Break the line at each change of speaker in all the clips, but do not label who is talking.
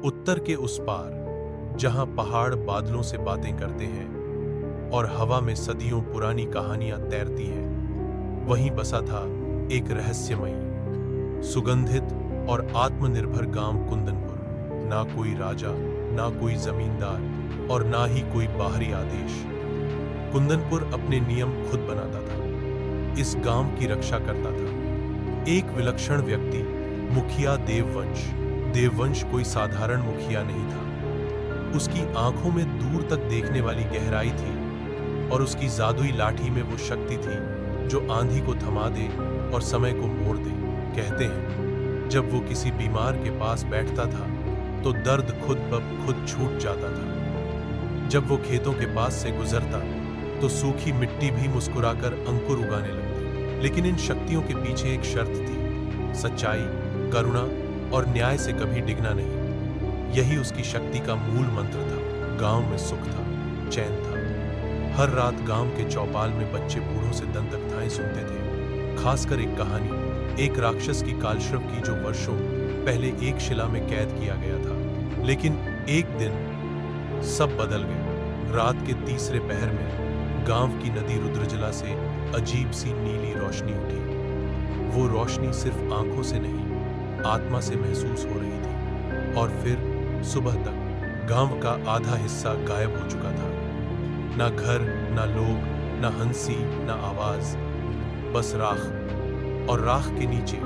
उत्तर के उस पार, जहां पहाड़ बादलों से बातें करते हैं और हवा में सदियों पुरानी कहानियां तैरती हैं, वहीं बसा था एक रहस्यमयी, सुगंधित और आत्मनिर्भर गांव कुंदनपुर। ना कोई राजा, ना कोई जमींदार और ना ही कोई बाहरी आदेश। कुंदनपुर अपने नियम खुद बनाता था, इस गांव की रक्षा करता था। एक विलक्षण व्यक्ति, मुखिया देववंश। देववंश कोई साधारण मुखिया नहीं था। उसकी आंखों में दूर तक देखने वाली गहराई थी और उसकी जादुई लाठी में वो शक्ति थी जो आंधी को थमा दे और समय को मोड़ दे। कहते हैं, जब वो किसी बीमार के पास बैठता था तो दर्द खुद ब खुद छूट जाता था। जब वो खेतों के पास से गुजरता तो सूखी मिट्टी भी मुस्कुराकर अंकुर उगाने लगती। लेकिन इन शक्तियों के पीछे एक शर्त थी, सच्चाई, करुणा और न्याय से कभी डिगना नहीं। यही उसकी शक्ति का मूल मंत्र था। गांव में सुख था, चैन था। हर रात गांव के चौपाल में बच्चे बूढ़ों से दंतकथाएं सुनते थे, खासकर एक कहानी, एक राक्षस की कालश्रव की जो वर्षों पहले एक शिला में कैद किया गया था। लेकिन एक दिन सब बदल गया। रात के तीसरे पहर में गांव की नदी रुद्रजला से अजीब सी नीली रोशनी उठी। वो रोशनी सिर्फ आंखों से नहीं, आत्मा से महसूस हो रही थी। और फिर सुबह तक गांव का आधा हिस्सा गायब हो चुका था। ना घर, ना लोग, ना हंसी, ना आवाज, बस राख। और राख के नीचे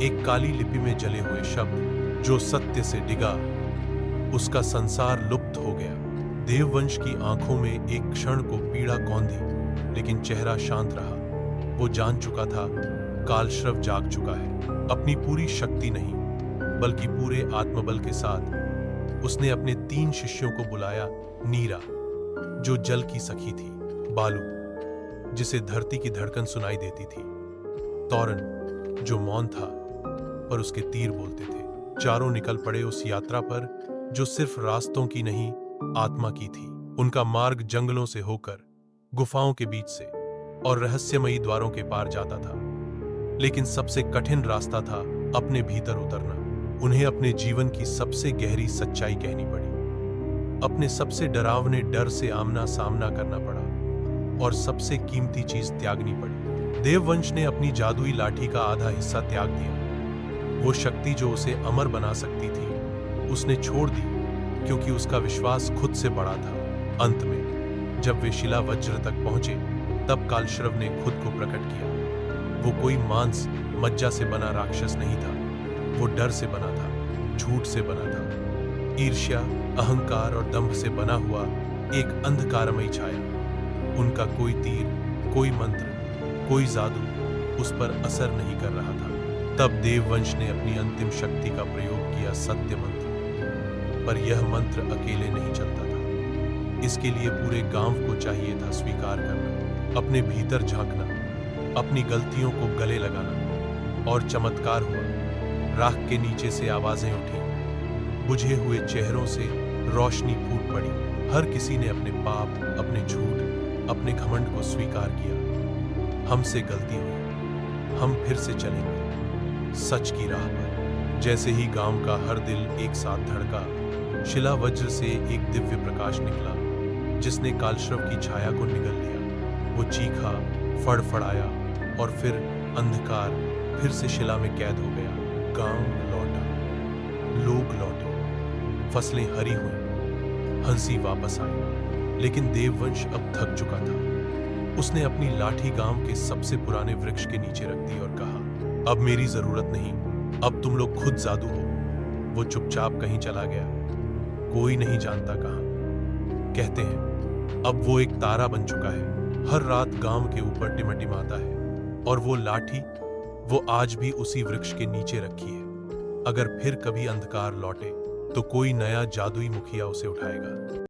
एक काली लिपि में जले हुए शब्द, जो सत्य से डिगा, उसका संसार लुप्त हो गया। देववंश की आंखों में एक क्षण को पीड़ा कौंधी, लेकिन चेहरा शांत रहा। वो जान चुका था, कालश्रव जाग चुका है। अपनी पूरी शक्ति नहीं, बल्कि पूरे आत्मबल के साथ उसने अपने 3 शिष्यों को बुलाया। नीरा, जो जल की सखी थी। बालू, जिसे धरती की धड़कन सुनाई देती थी। तौरन, जो मौन था पर उसके तीर बोलते थे। चारों निकल पड़े उस यात्रा पर, जो सिर्फ रास्तों की नहीं, आत्मा की थी। उनका मार्ग जंगलों से होकर, गुफाओं के बीच से और रहस्यमयी द्वारों के पार जाता था। लेकिन सबसे कठिन रास्ता था अपने भीतर उतरना। उन्हें अपने जीवन की सबसे गहरी सच्चाई कहनी पड़ी। अपने सबसे डरावने डर से आमना सामना करना पड़ा और सबसे कीमती चीज त्यागनी पड़ी। देववंश ने अपनी जादुई लाठी का आधा हिस्सा त्याग दिया। वो शक्ति जो उसे अमर बना सकती थी, उसने छोड़ दी, क्योंकि उसका विश्वास खुद से बड़ा था। अंत में जब वे शिला वज्र तक पहुंचे, तब कालश्रव ने खुद को प्रकट किया। वो कोई मांस मज्जा से बना राक्षस नहीं था। वो डर से बना था, झूठ से बना था, ईर्ष्या, अहंकार और दंभ से बना हुआ एक अंधकारमयी छाया। उनका कोई तीर, कोई मंत्र, कोई जादू उस पर असर नहीं कर रहा था। तब देववंश ने अपनी अंतिम शक्ति का प्रयोग किया, सत्य मंत्र। पर यह मंत्र अकेले नहीं चलता था। इसके लिए पूरे गांव को चाहिए था स्वीकार करना, अपने भीतर झांकना, अपनी गलतियों को गले लगाना। और चमत्कार हुआ। राख के नीचे से आवाजें उठी, बुझे हुए चेहरों से रोशनी फूट पड़ी। हर किसी ने अपने पाप, अपने झूठ, अपने घमंड को स्वीकार किया। हमसे गलती हुई, हम फिर से चलेंगे सच की राह पर। जैसे ही गांव का हर दिल एक साथ धड़का, शिला वज्र से एक दिव्य प्रकाश निकला, जिसने कालश्रव की छाया को निगल लिया। वो चीखा, फड़फड़ाया और फिर अंधकार फिर से शिला में कैद हो गया। गांव लौटा, लोग लौटे, फसलें हरी हुई, हंसी वापस आई। लेकिन देववंश अब थक चुका था। उसने अपनी लाठी गांव के सबसे पुराने वृक्ष के नीचे रख दी और कहा, अब मेरी जरूरत नहीं, अब तुम लोग खुद जादू हो। वो चुपचाप कहीं चला गया, कोई नहीं जानता कहां। कहते हैं, अब वो एक तारा बन चुका है, हर रात गांव के ऊपर टिमटिमाता है। और वो लाठी, वो आज भी उसी वृक्ष के नीचे रखी है। अगर फिर कभी अंधकार लौटे, तो कोई नया जादुई मुखिया उसे उठाएगा।